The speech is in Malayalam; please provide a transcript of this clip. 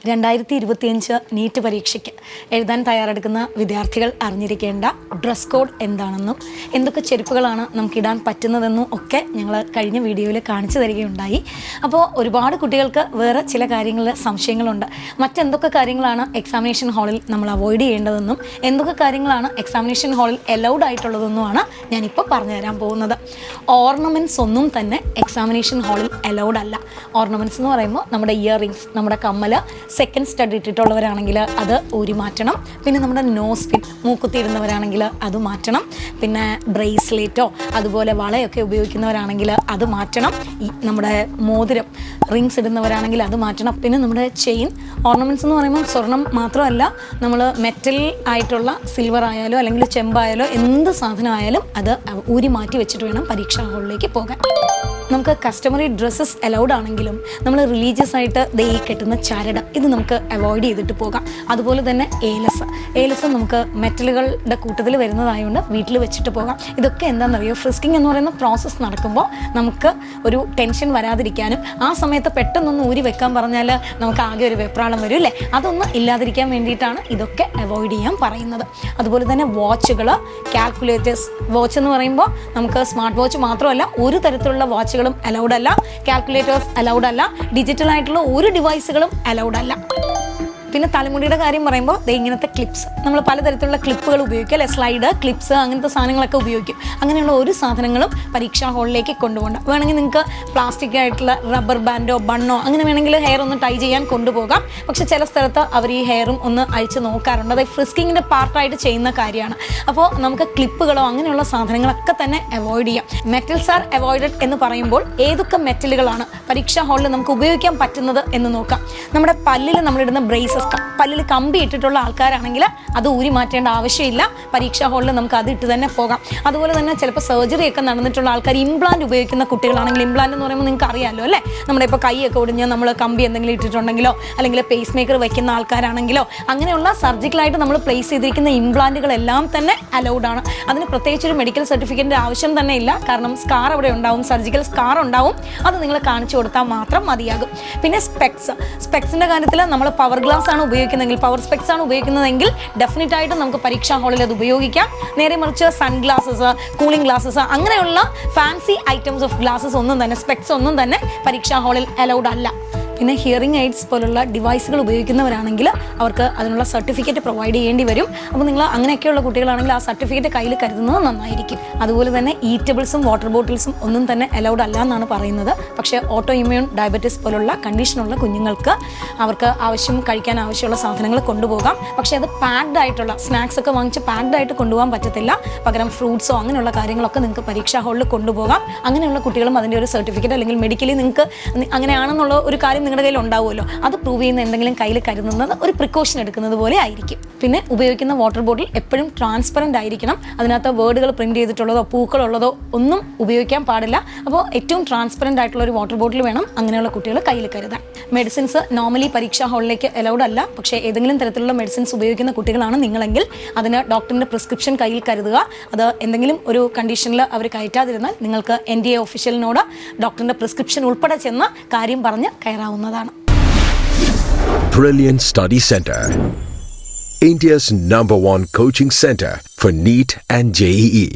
2025 നീറ്റ് പരീക്ഷയ്ക്ക് എഴുതാൻ തയ്യാറെടുക്കുന്ന വിദ്യാർത്ഥികൾ അറിഞ്ഞിരിക്കേണ്ട ഡ്രസ് കോഡ് എന്താണെന്നും എന്തൊക്കെ ചെരുപ്പുകളാണ് നമുക്കിടാൻ പറ്റുന്നതെന്നും ഒക്കെ ഞങ്ങൾ കഴിഞ്ഞ വീഡിയോയിൽ കാണിച്ചു തരികയുണ്ടായി. അപ്പോൾ ഒരുപാട് കുട്ടികൾക്ക് വേറെ ചില കാര്യങ്ങളിൽ സംശയങ്ങളുണ്ട്. മറ്റെന്തൊക്കെ കാര്യങ്ങളാണ് എക്സാമിനേഷൻ ഹാളിൽ നമ്മൾ അവോയ്ഡ് ചെയ്യേണ്ടതെന്നും എന്തൊക്കെ കാര്യങ്ങളാണ് എക്സാമിനേഷൻ ഹാളിൽ അലൗഡ് ആയിട്ടുള്ളതെന്നുമാണ് ഞാനിപ്പോൾ പറഞ്ഞു തരാൻ പോകുന്നത്. ഓർണമെൻറ്റ്സ് ഒന്നും തന്നെ എക്സാമിനേഷൻ ഹാളിൽ അലൗഡ് അല്ല. ഓർണമെൻറ്റ്സ് എന്ന് പറയുമ്പോൾ നമ്മുടെ ഇയർ റിങ്സ്, നമ്മുടെ കമ്മൽ, സെക്കൻഡ് സ്റ്റഡ് ഇട്ടിട്ടുള്ളവരാണെങ്കിൽ അത് ഊരി മാറ്റണം. പിന്നെ നമ്മുടെ നോസ് പിൻ, മൂക്കുത്തി ഇടുന്നവരാണെങ്കിൽ അത് മാറ്റണം. പിന്നെ ബ്രേസ്ലെറ്റോ അതുപോലെ വളയൊക്കെ ഉപയോഗിക്കുന്നവരാണെങ്കിൽ അത് മാറ്റണം. നമ്മുടെ മോതിരം, റിങ്സ് ഇടുന്നവരാണെങ്കിൽ അത് മാറ്റണം. പിന്നെ നമ്മുടെ ചെയിൻ, ഓർണമെൻറ്റ്സ് എന്ന് പറയുമ്പോൾ സ്വർണം മാത്രമല്ല, നമ്മൾ മെറ്റൽ ആയിട്ടുള്ള സിൽവർ ആയാലോ അല്ലെങ്കിൽ ചെമ്പായാലോ എന്ത് സാധനമായാലും അത് ഊരി മാറ്റി വെച്ചിട്ട് വേണം പരീക്ഷാ ഹാളിലേക്ക് പോകാൻ. നമുക്ക് കസ്റ്റമറി ഡ്രസ്സസ് അലൗഡ് ആണെങ്കിലും നമ്മൾ റിലീജിയസ് ആയിട്ട് ഈ കെട്ടുന്ന ചരട് ഇത് നമുക്ക് അവോയ്ഡ് ചെയ്തിട്ട് പോകാം. അതുപോലെ തന്നെ ഏലസ് നമുക്ക് മെറ്റലുകളുടെ കൂട്ടത്തിൽ വരുന്നതായതുകൊണ്ട് വീട്ടിൽ വെച്ചിട്ട് പോകാം. ഇതൊക്കെ എന്താണെന്നറിയോ, ഫ്രിസ്കിങ് എന്ന് പറയുന്ന പ്രോസസ്സ് നടക്കുമ്പോൾ നമുക്ക് ഒരു ടെൻഷൻ വരാതിരിക്കാനും ആ സമയത്ത് പെട്ടെന്നൊന്ന് ഊരി വെക്കാൻ പറഞ്ഞാൽ നമുക്ക് ആകെ ഒരു വെപ്രാളം വരും അല്ലേ, അതൊന്നും ഇല്ലാതിരിക്കാൻ വേണ്ടിയിട്ടാണ് ഇതൊക്കെ അവോയ്ഡ് ചെയ്യാൻ പറയുന്നത്. അതുപോലെ തന്നെ വാച്ചുകൾ, കാൽക്കുലേറ്റേഴ്സ്, വാച്ച് എന്ന് പറയുമ്പോൾ നമുക്ക് സ്മാർട്ട് വാച്ച് മാത്രമല്ല ഒരു തരത്തിലുള്ള വാച്ചുകളും അലൗഡ് അല്ല, കാൽക്കുലേറ്റേഴ്സ് അലൗഡ് അല്ല, ഡിജിറ്റൽ ആയിട്ടുള്ള ഒരു ഡിവൈസുകളും അലൗഡ് അല്ല. പിന്നെ തലമുടിയുടെ കാര്യം പറയുമ്പോൾ ഇങ്ങനത്തെ ക്ലിപ്സ്, നമ്മൾ പലതരത്തിലുള്ള ക്ലിപ്പുകൾ ഉപയോഗിക്കും അല്ലെ, സ്ലൈഡ്, ക്ലിപ്സ്, അങ്ങനത്തെ സാധനങ്ങളൊക്കെ ഉപയോഗിക്കും. അങ്ങനെയുള്ള ഒരു സാധനങ്ങളും പരീക്ഷാ ഹാളിലേക്ക് കൊണ്ടുപോകണ്ട. വേണമെങ്കിൽ നിങ്ങൾക്ക് പ്ലാസ്റ്റിക് ആയിട്ടുള്ള റബ്ബർ ബാൻഡോ ബണ്ണോ അങ്ങനെ വേണമെങ്കിൽ ഹെയർ ഒന്ന് ടൈ ചെയ്യാൻ കൊണ്ടുപോകാം. പക്ഷേ ചില സ്ഥലത്ത് അവർ ഈ ഹെയറും ഒന്ന് അഴിച്ച് നോക്കാറുണ്ട്. അത് ഫ്രിസ്കിങ്ങിൻ്റെ പാർട്ടായിട്ട് ചെയ്യുന്ന കാര്യമാണ്. അപ്പോൾ നമുക്ക് ക്ലിപ്പുകളോ അങ്ങനെയുള്ള സാധനങ്ങളൊക്കെ തന്നെ അവോയ്ഡ് ചെയ്യാം. മെറ്റൽസ് ആർ അവോയ്ഡഡ് എന്ന് പറയുമ്പോൾ ഏതൊക്കെ മെറ്റലുകളാണ് പരീക്ഷാ ഹാളിൽ നമുക്ക് ഉപയോഗിക്കാൻ പറ്റുന്നത് എന്ന് നോക്കാം. നമ്മുടെ പല്ലിൽ നമ്മളിടുന്ന ബ്രേസസ്, പല്ലിൽ കമ്പി ഇട്ടിട്ടുള്ള ആൾക്കാരാണെങ്കിൽ അത് ഊരി മാറ്റേണ്ട ആവശ്യമില്ല. പരീക്ഷാ ഹാളിൽ നമുക്ക് അത് ഇട്ട് തന്നെ പോകാം. അതുപോലെ തന്നെ ചിലപ്പോൾ സർജറി ഒക്കെ നടന്നിട്ടുള്ള ആൾക്കാർ ഇംപ്ലാന്റ് ഉപയോഗിക്കുന്ന കുട്ടികളാണെങ്കിൽ, ഇംപ്ലാന്റ് എന്ന് പറയുമ്പോൾ നിങ്ങൾക്ക് അറിയാമല്ലോ അല്ലേ, നമ്മുടെ ഇപ്പോൾ കൈയൊക്കെ ഒടിഞ്ഞ് നമ്മൾ കമ്പി എന്തെങ്കിലും ഇട്ടിട്ടുണ്ടെങ്കിലോ അല്ലെങ്കിൽ പേസ് മേക്കർ വയ്ക്കുന്ന ആൾക്കാരാണെങ്കിലോ അങ്ങനെയുള്ള സർജിക്കലായിട്ട് നമ്മൾ പ്ലേസ് ചെയ്തിരിക്കുന്ന ഇംപ്ലാന്റുകളെല്ലാം തന്നെ അലൗഡ് ആണ്. അതിന് പ്രത്യേകിച്ചൊരു മെഡിക്കൽ സർട്ടിഫിക്കറ്റിൻ്റെ ആവശ്യം തന്നെ ഇല്ല. കാരണം സ്കാർ അവിടെ ഉണ്ടാവും, സർജിക്കൽ സ്കാർ ഉണ്ടാവും, അത് നിങ്ങൾ കാണിച്ചു കൊടുത്താൽ മാത്രം മതിയാകും. പിന്നെ സ്പെക്സിൻ്റെ കാര്യത്തിൽ നമ്മൾ പവർ ഗ്ലാസ് ആണ് ഉപയോഗിക്കുന്നതെങ്കിൽ, പവർ സ്പെക്സ് ആണ് ഉപയോഗിക്കുന്നതെങ്കിൽ ഡെഫിനറ്റ് ആയിട്ടും നമുക്ക് പരീക്ഷാ ഹാളിൽ അത് ഉപയോഗിക്കാം. നേരെ മറിച്ച് സൺ ഗ്ലാസസ്, കൂളിംഗ് ഗ്ലാസസ് അങ്ങനെയുള്ള ഫാൻസി ഐറ്റംസ് ഓഫ് ഗ്ലാസസ് ഒന്നും തന്നെ, സ്പെക്സ് ഒന്നും തന്നെ പരീക്ഷാ ഹാളിൽ അലൗഡ് അല്ല. പിന്നെ ഹിയറിംഗ് എയ്ഡ്സ് പോലുള്ള ഡിവൈസുകൾ ഉപയോഗിക്കുന്നവരാണെങ്കിൽ അവർക്ക് അതിനുള്ള സർട്ടിഫിക്കറ്റ് പ്രൊവൈഡ് ചെയ്യേണ്ടി വരും. അപ്പോൾ നിങ്ങൾ അങ്ങനെയൊക്കെയുള്ള കുട്ടികളാണെങ്കിൽ ആ സർട്ടിഫിക്കറ്റ് കയ്യിൽ കരുതുന്നത് നന്നായിരിക്കും. അതുപോലെ തന്നെ ഈറ്റബിൾസും വാട്ടർ ബോട്ടിൽസും ഒന്നും തന്നെ അലൗഡ് അല്ല എന്നാണ് പറയുന്നത്. പക്ഷേ ഓട്ടോ ഇമ്മ്യൂൺ ഡയബറ്റീസ് പോലുള്ള കണ്ടീഷനുള്ള കുഞ്ഞുങ്ങൾക്ക് അവർക്ക് കഴിക്കാൻ ആവശ്യമുള്ള സാധനങ്ങൾ കൊണ്ടുപോകാം. പക്ഷേ അത് പാക്ഡ് ആയിട്ടുള്ള സ്നാക്സ് ഒക്കെ വാങ്ങിച്ച് പാക്ഡ് ആയിട്ട് കൊണ്ടുപോകാൻ പറ്റത്തില്ല. പകരം ഫ്രൂട്ട്സോ അങ്ങനെയുള്ള കാര്യങ്ങളൊക്കെ നിങ്ങൾക്ക് പരീക്ഷാ ഹാളിൽ കൊണ്ടുപോകാം. അങ്ങനെയുള്ള കുട്ടികളും അതിൻ്റെ ഒരു സർട്ടിഫിക്കറ്റ് അല്ലെങ്കിൽ മെഡിക്കലി നിങ്ങൾക്ക് അങ്ങനെയാണെന്നുള്ള ഒരു കാര്യം നിങ്ങളുടെ കയ്യിൽ ഉണ്ടാവുമല്ലോ, അത് പ്രൂവ് ചെയ്യുന്ന എന്തെങ്കിലും കയ്യിൽ കരുതുന്നത് ഒരു പ്രിക്കോഷൻ എടുക്കുന്നത് പോലെ ആയിരിക്കും. പിന്നെ ഉപയോഗിക്കുന്ന വാട്ടർ ബോട്ടിൽ എപ്പോഴും ട്രാൻസ്പെറൻ്റ് ആയിരിക്കണം. അതിനകത്ത് വേർഡുകൾ പ്രിൻറ്റ് ചെയ്തിട്ടുള്ളതോ പൂക്കളുള്ളതോ ഒന്നും ഉപയോഗിക്കാൻ പാടില്ല. അപ്പോൾ ഏറ്റവും ട്രാൻസ്പെറൻ്റ് ആയിട്ടുള്ള ഒരു വാട്ടർ ബോട്ടിൽ വേണം അങ്ങനെയുള്ള കുട്ടികൾ കയ്യിൽ കരുതാൻ. മെഡിസിൻസ് നോർമലി പരീക്ഷാ ഹാളിലേക്ക് അലൗഡ് അല്ല. പക്ഷേ ഏതെങ്കിലും തരത്തിലുള്ള മെഡിസിൻസ് ഉപയോഗിക്കുന്ന കുട്ടികളാണ് നിങ്ങളെങ്കിൽ അതിന് ഡോക്ടറിൻ്റെ പ്രിസ്ക്രിപ്ഷൻ കയ്യിൽ കരുതുക. അത് എന്തെങ്കിലും ഒരു കണ്ടീഷനിൽ അവർ കയറ്റാതിരുന്നാൽ നിങ്ങൾക്ക് NTA ഒഫീഷ്യലിനോട് ഡോക്ടറിൻ്റെ പ്രിസ്ക്രിപ്ഷൻ ഉൾപ്പെടെ ചെന്ന് കാര്യം പറഞ്ഞ് കയറാവുന്നതാണ്. Brilliant Study Center, India's #1 coaching center for NEET and JEE.